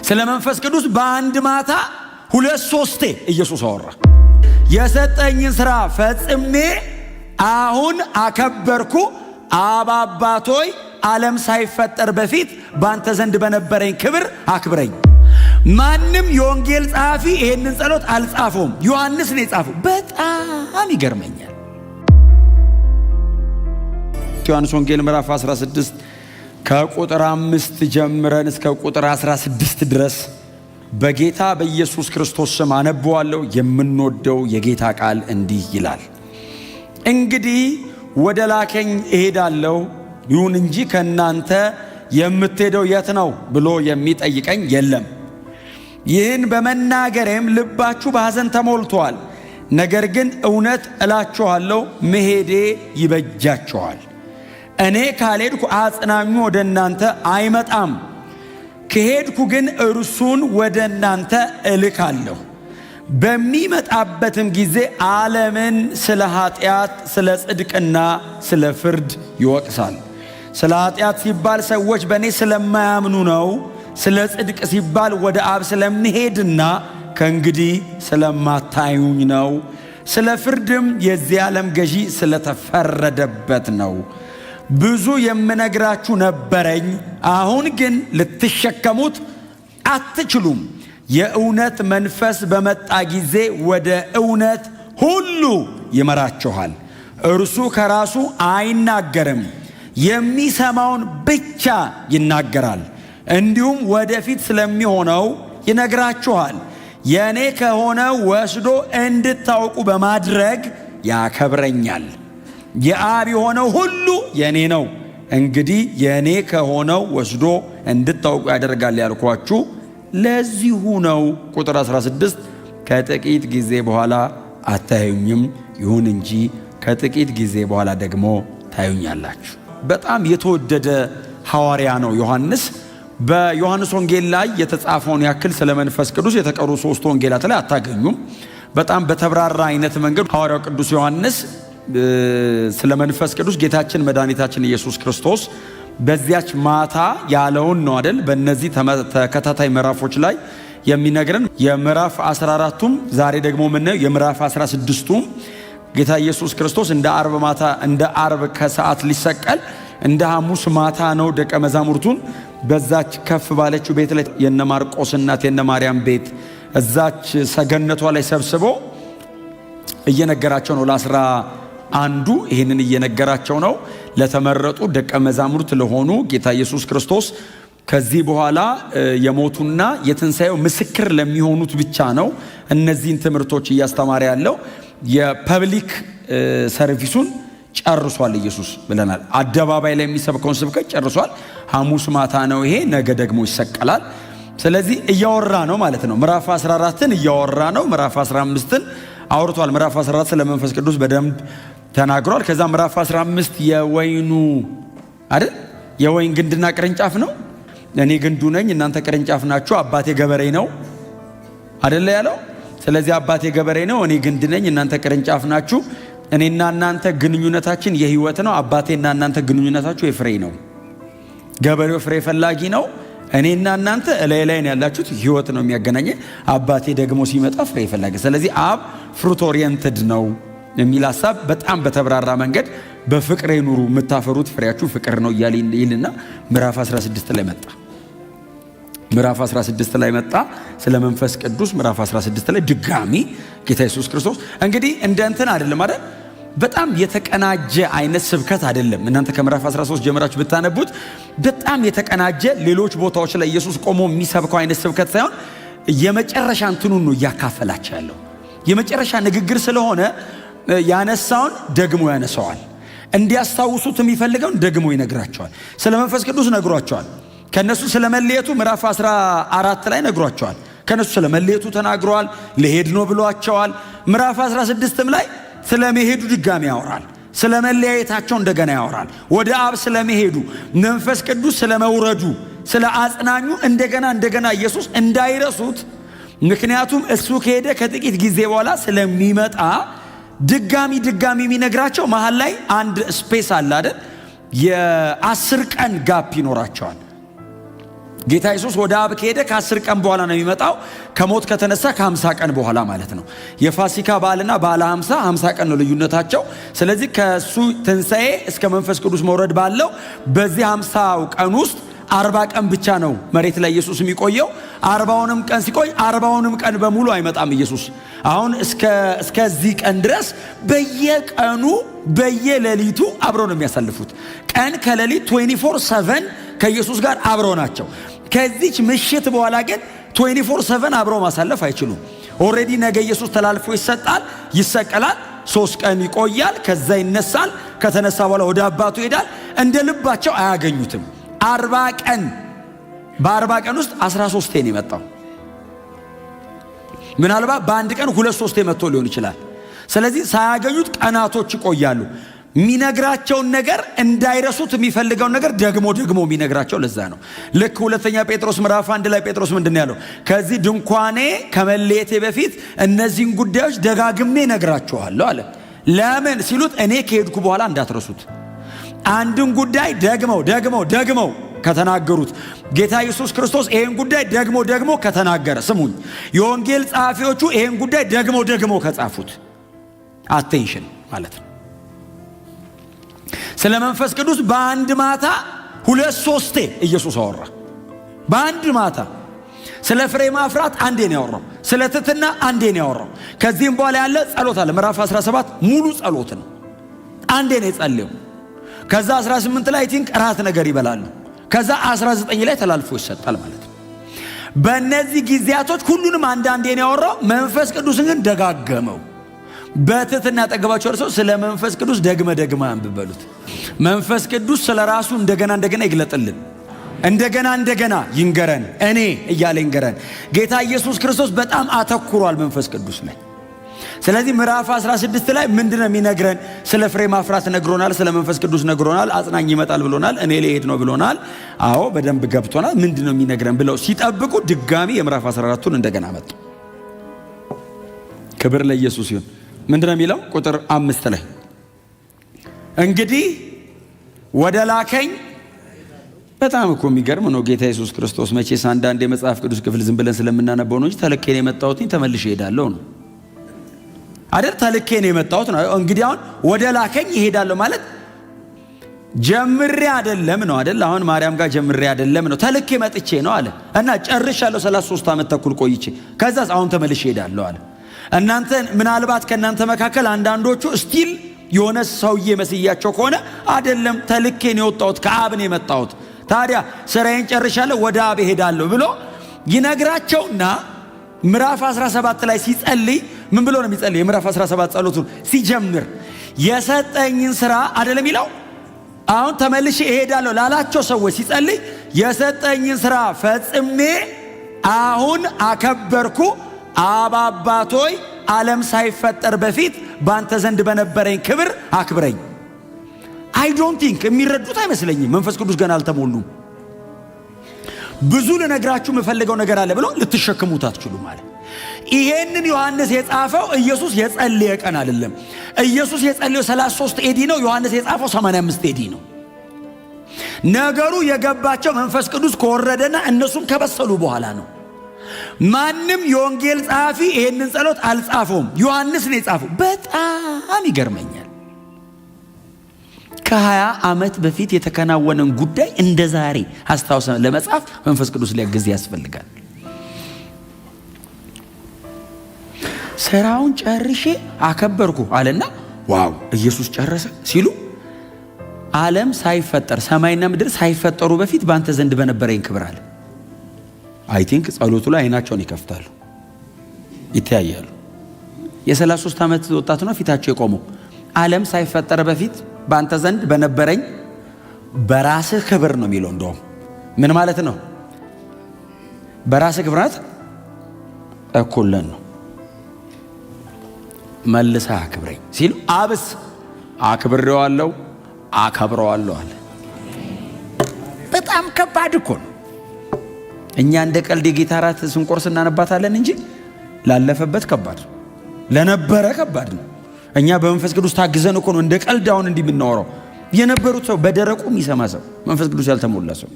ስለ መንፈስ ቅዱስ በአንድ ማታ 2-3 ኢየሱስ አወራ። የሰጠኝን ሥራ ፈጽሜ አሁን አከበርኩ። አብ አባቶይ ዓለም ሳይፈጠር በፊት ባንተ ዘንድ በነበረኝ ክብር አክብረኝ። ማንም የወንጌል ጸሐፊ ይሄንን ጸሎት አልጻፈውም፣ ዮሐንስ ነው የጻፈው። በጣም ይገርመኛል። ዮሐንስ ወንጌል ምዕራፍ 16 ከቁጥር 5 ጀምረን እስከ ቁጥር 16 ድረስ በጌታ በኢየሱስ ክርስቶስ ስም አነበዋለሁ። የምንወደው የጌታ ቃል እንዲህ ይላል። እንግዲህ ወደ ላከኝ እሄዳለሁ፣ ይሁን እንጂ ከእናንተ የምትሄደው የት ነው ብሎ የሚጠይቀኝ የለም። ይህን በመናገሬም ልባችሁ በሐዘን ተሞልቷል። ነገር ግን እውነት እላችኋለሁ መሄዴ ይበጃችኋል። እኔ ካልሄድኩ አጽናኙ ወደ እናንተ አይመጣም። ከሄድኩ ግን እርሱን ወደ እናንተ እልካለሁ። በሚመጣበትም ጊዜ ዓለምን ስለ ኃጢአት፣ ስለ ጽድቅና ስለ ፍርድ ይወቅሳል። ስለ ኃጢአት ሲባል ሰዎች በእኔ ስለማያምኑ ነው። ስለ ጽድቅ ሲባል ወደ አብ ስለምሄድና ከእንግዲህ ስለማታዩኝ ነው። ስለ ፍርድም የዚህ ዓለም ገዢ ስለተፈረደበት ነው። ብዙ የምነግራችሁ ነበረኝ፣ አሁን ግን ልትሸከሙት አትችሉም። የእውነት መንፈስ በመጣ ጊዜ ወደ እውነት ሁሉ ይመራችኋል። እርሱ ከራሱ አይናገርም፣ የሚሰማውን ብቻ ይናገራል። እንዲሁም ወደፊት ስለሚሆነው ይነግራችኋል። የእኔ ከሆነ ወስዶ እንድታውቁ በማድረግ ያከብረኛል። የአብ የሆነው ሁሉ የእኔ ነው። እንግዲህ የእኔ ከሆነው ወስዶ እንድታውቁ ያደርጋል ያልኳችሁ ለዚሁ ነው። ቁጥር 16 ከጥቂት ጊዜ በኋላ አታዩኝም፣ ይሁን እንጂ ከጥቂት ጊዜ በኋላ ደግሞ ታዩኛላችሁ። በጣም የተወደደ ሐዋርያ ነው ዮሐንስ። በዮሐንስ ወንጌል ላይ የተጻፈውን ያክል ስለ መንፈስ ቅዱስ የተቀሩ 3 ወንጌላት ላይ አታገኙም። በጣም በተብራራ አይነት መንገድ ሐዋርያው ቅዱስ ዮሐንስ ስለ መንፈስ ቅዱስ ጌታችን መድኃኒታችን ኢየሱስ ክርስቶስ በዚያች ማታ ያለውን ነው አይደል? በእነዚህ ተከታታይ ምዕራፎች ላይ የሚነግረን የምዕራፍ 14ቱም ዛሬ ደግሞ የምናየው የምዕራፍ 16ቱም ጌታ ኢየሱስ ክርስቶስ እንደ አርብ ከሰዓት ሊሰቀል እንደ ሐሙስ ማታ ነው ደቀ መዛሙርቱን በዛች ከፍ ባለችው ቤት ላይ የነ ማርቆስ እናት የነ ማርያም ቤት እዛች ሰገነቷ ላይ ሰብስቦ እየነገራቸው ነው። ለ11 ይህንን እየነገራቸው ነው። ለተመረጡ ደቀ መዛሙርት ለሆኑ ጌታ ኢየሱስ ክርስቶስ ከዚህ በኋላ የሞቱና የትንሣኤው ምስክር ለሚሆኑት ብቻ ነው እነዚህን ትምህርቶች እያስተማረ ያለው። የፐብሊክ ሰርቪሱን ጨርሷል ኢየሱስ ብለናል። አደባባይ ላይ የሚሰብከውን ስብከት ጨርሷል። ሐሙስ ማታ ነው ይሄ፣ ነገ ደግሞ ይሰቀላል። ስለዚህ እያወራ ነው ማለት ነው። ምዕራፍ 14ን እያወራ ነው። ምዕራፍ 15ን አውርቷል። ምዕራፍ 14 ስለ መንፈስ ቅዱስ በደንብ ተናግሯል። ከዛ ምዕራፍ 15 የወይኑ አይደል? የወይን ግንድና ቅርንጫፍ ነው። እኔ ግንዱ ነኝ፣ እናንተ ቅርንጫፍ ናችሁ። አባቴ ገበሬ ነው አይደል ያለው? ስለዚህ አባቴ ገበሬ ነው፣ እኔ ግንድ ነኝ፣ እናንተ ቅርንጫፍ ናችሁ። እኔና እናንተ ግንኙነታችን የህይወት ነው። አባቴና እናንተ ግንኙነታችሁ የፍሬ ነው። ገበሬው ፍሬ ፈላጊ ነው። እኔና እናንተ እላይ ነው ያላችሁት፣ ህይወት ነው የሚያገናኘ። አባቴ ደግሞ ሲመጣ ፍሬ ፈላጊ። ስለዚህ አብ ፍሩት ኦሪየንትድ ነው የሚል ሐሳብ በጣም በተብራራ መንገድ በፍቅር ኑሩ፣ የምታፈሩት ፍሬያችሁ ፍቅር ነው እያለ ይልና ምዕራፍ 16 ላይ መጣ። ምዕራፍ 16 ላይ መጣ ስለ መንፈስ ቅዱስ። ምዕራፍ 16 ላይ ድጋሚ ጌታ ኢየሱስ ክርስቶስ እንግዲህ እንደ እንትን አይደለም አይደል? በጣም የተቀናጀ አይነት ስብከት አይደለም። እናንተ ከምዕራፍ 13 ጀምራችሁ ብታነቡት በጣም የተቀናጀ ሌሎች ቦታዎች ላይ ኢየሱስ ቆሞ የሚሰብከው አይነት ስብከት ሳይሆን የመጨረሻ እንትኑን ነው እያካፈላቸው ያለው። የመጨረሻ ንግግር ስለሆነ ያነሳውን ደግሞ ያነሳዋል። እንዲያስታውሱት የሚፈልገውን ደግሞ ይነግራቸዋል። ስለ መንፈስ ቅዱስ ነግሯቸዋል። ከነሱ ስለ መለየቱ ምዕራፍ 14 ላይ ነግሯቸዋል። ከነሱ ስለ መለየቱ ተናግሯል። ለሄድ ነው ብሏቸዋል። ምዕራፍ 16ም ላይ ስለ መሄዱ ድጋሚ ያወራል። ስለ መለያየታቸው እንደገና ያወራል። ወደ አብ ስለ መሄዱ፣ መንፈስ ቅዱስ ስለ መውረዱ፣ ስለ አጽናኙ እንደገና ኢየሱስ እንዳይረሱት፣ ምክንያቱም እሱ ከሄደ ከጥቂት ጊዜ በኋላ ስለሚመጣ ድጋሚ የሚነግራቸው መሃል ላይ አንድ ስፔስ አለ አይደል? የ10 ቀን ጋፕ ይኖራቸዋል። ጌታ ኢየሱስ ወደ አብ ከሄደ ከ10 ቀን በኋላ ነው የሚመጣው። ከሞት ከተነሳ ከ50 ቀን በኋላ ማለት ነው። የፋሲካ በዓልና በዓለ 50 ቀን ነው ልዩነታቸው። ስለዚህ ከሱ ትንሣኤ እስከ መንፈስ ቅዱስ መውረድ ባለው በዚህ 50 ቀን ውስጥ 40 ቀን ብቻ ነው መሬት ላይ ኢየሱስ የሚቆየው። 40ውንም ቀን ሲቆይ 40ውንም ቀን በሙሉ አይመጣም ኢየሱስ። አሁን እስከዚህ ቀን ድረስ በየቀኑ በየሌሊቱ አብረው ነው የሚያሳልፉት። ቀን ከሌሊት 24/7 ከኢየሱስ ጋር አብረው ናቸው። ከዚች ምሽት በኋላ ግን 24/7 አብረው ማሳለፍ አይችሉም። ኦልሬዲ ነገ ኢየሱስ ተላልፎ ይሰጣል፣ ይሰቀላል፣ 3 ቀን ይቆያል፣ ከዛ ይነሳል። ከተነሳ በኋላ ወደ አባቱ ይሄዳል። እንደ ልባቸው አያገኙትም። 40 ቀን በ40 ቀን ውስጥ 13 ነው የመጣው። ምናልባት በአንድ ቀን 2-3 መጥቶ ሊሆን ይችላል። ስለዚህ ሳያገኙት ቀናቶች ይቆያሉ። የሚነግራቸውን ነገር እንዳይረሱት የሚፈልገውን ነገር ደግሞ የሚነግራቸው ለዛ ነው። ልክ ሁለተኛ ጴጥሮስ ምዕራፍ 1 ላይ ጴጥሮስ ምንድን ያለው? ከዚህ ድንኳኔ ከመለየቴ በፊት እነዚህን ጉዳዮች ደጋግሜ ነግራችኋለሁ አለ። ለምን ሲሉት እኔ ከሄድኩ በኋላ እንዳትረሱት። አንድን ጉዳይ ደግመው ከተናገሩት ጌታ ኢየሱስ ክርስቶስ ይሄን ጉዳይ ደግሞ ከተናገረ፣ ስሙኝ፣ የወንጌል ጸሐፊዎቹ ይሄን ጉዳይ ደግሞ ከጻፉት አቴንሽን ማለት ነው። ስለ መንፈስ ቅዱስ በአንድ ማታ 2-3 ኢየሱስ አወራ። በአንድ ማታ ስለ ፍሬ ማፍራት አንዴ ነው ያወራው። ስለ ትሕትና አንዴ ነው ያወራው። ከዚህም በኋላ ያለ ጸሎት አለ። ምዕራፍ 17 ሙሉ ጸሎት ነው። አንዴ ነው የጸለየው። ከዛ 18 ላይ ቲንክ ራት ነገር ይበላሉ። ከዛ 19 ላይ ተላልፎ ይሰጣል ማለት ነው። በእነዚህ ጊዜያቶች ሁሉንም አንዳንዴ ነው ያወራው። መንፈስ ቅዱስን ግን ደጋገመው። በትሕትና ያጠገባቸው እርሰው ስለ መንፈስ ቅዱስ ደግመ አንብበሉት። መንፈስ ቅዱስ ስለ ራሱ እንደገና ይግለጥልን፣ እንደገና ይንገረን፣ እኔ እያለ ይንገረን። ጌታ ኢየሱስ ክርስቶስ በጣም አተኩሯል መንፈስ ቅዱስ ላይ። ስለዚህ ምዕራፍ 16 ላይ ምንድነው የሚነግረን? ስለ ፍሬ ማፍራት ነግሮናል፣ ስለ መንፈስ ቅዱስ ነግሮናል፣ አጽናኝ ይመጣል ብሎናል፣ እኔ ልሄድ ነው ብሎናል። አዎ በደንብ ገብቶናል። ምንድነው የሚነግረን ብለው ሲጠብቁ ድጋሚ የምዕራፍ 14ቱን እንደገና መጡ። ክብር ለኢየሱስ ይሁን። ምንድነው የሚለው? ቁጥር 5 ላይ እንግዲህ ወደ ላከኝ። በጣም እኮ የሚገርም ነው። ጌታ ኢየሱስ ክርስቶስ መቼስ አንዳንድ የመጽሐፍ ቅዱስ ክፍል ዝም ብለን ስለምናነበው ነው እንጂ ተልኬ ነው የመጣሁት ተመልሼ እሄዳለሁ ነው አይደል? ተልኬ ነው የመጣሁት ነው። እንግዲህ አሁን ወደ ላከኝ እሄዳለሁ ማለት ጀምሬ አይደለም ነው አይደል? አሁን ማርያም ጋር ጀምሬ አይደለም ነው፣ ተልኬ መጥቼ ነው አለ እና ጨርሻለሁ 33 ዓመት ተኩል ቆይቼ፣ ከዛስ አሁን ተመልሼ እሄዳለሁ አለ። እናንተ ምናልባት ከእናንተ መካከል አንዳንዶቹ ስቲል የሆነ ሰውዬ መስያቸው ከሆነ አይደለም፣ ተልኬ ነው የወጣሁት፣ ከአብ ነው የመጣሁት፣ ታዲያ ስራዬን ጨርሻለሁ ወደ አብ እሄዳለሁ ብሎ ይነግራቸውና ምዕራፍ 17 ላይ ሲጸልይ ምን ብሎ ነው የሚጸልይ? የምዕራፍ 17 ጸሎቱን ሲጀምር የሰጠኝን ስራ አይደለም ይለው። አሁን ተመልሼ እሄዳለሁ ላላቸው ሰዎች ሲጸልይ የሰጠኝን ስራ ፈጽሜ አሁን አከበርኩ፣ አብ አባቶይ ዓለም ሳይፈጠር በፊት ባንተ ዘንድ በነበረኝ ክብር አክብረኝ። አይ ዶንት ቲንክ የሚረዱት አይመስለኝም። መንፈስ ቅዱስ ገና አልተሞሉም። ብዙ ልነግራችሁ የምፈልገው ነገር አለ ብሎ ልትሸከሙት አትችሉም ማለት። ይሄንን ዮሐንስ የጻፈው ኢየሱስ የጸለየ ቀን አይደለም። ኢየሱስ የጸለየው 33 ኤዲ ነው። ዮሐንስ የጻፈው 85 ኤዲ ነው። ነገሩ የገባቸው መንፈስ ቅዱስ ከወረደና እነሱም ከበሰሉ በኋላ ነው። ማንም የወንጌል ጸሐፊ ይሄንን ጸሎት አልጻፈውም። ዮሐንስ ነው የጻፈው። በጣም ይገርመኛል። ከ20 ዓመት በፊት የተከናወነን ጉዳይ እንደ ዛሬ አስታውሰን ለመጻፍ መንፈስ ቅዱስ ሊያግዝ ያስፈልጋል። ስራውን ጨርሼ አከበርኩ አለና ዋው ኢየሱስ ጨረሰ ሲሉ ዓለም ሳይፈጠር ሰማይና ምድር ሳይፈጠሩ በፊት ባንተ ዘንድ በነበረኝ ክብር አለ። አይ ቲንክ ጸሎቱ ላይ አይናቸውን ይከፍታሉ፣ ይተያያሉ። የ33 ዓመት ወጣት ነው ፊታቸው የቆመው። ዓለም ሳይፈጠር በፊት ባንተ ዘንድ በነበረኝ በራስህ ክብር ነው የሚለው። እንደውም ምን ማለት ነው? በራስህ ክብር ናት እኩልን ነው መልሰህ አክብረኝ ሲሉ አብስ አክብሬዋለሁ አከብረዋለሁ አለ። በጣም ከባድ እኮ ነው። እኛ እንደ ቀልድ የጌታ ራት ስንቆርስ እናነባታለን እንጂ ላለፈበት ከባድ ነው፣ ለነበረ ከባድ ነው። እኛ በመንፈስ ቅዱስ ታግዘን እኮ ነው እንደ ቀልድ አሁን እንዲህ የምናወራው። የነበሩት ሰው በደረቁ የሚሰማ ሰው መንፈስ ቅዱስ ያልተሞላ ሰው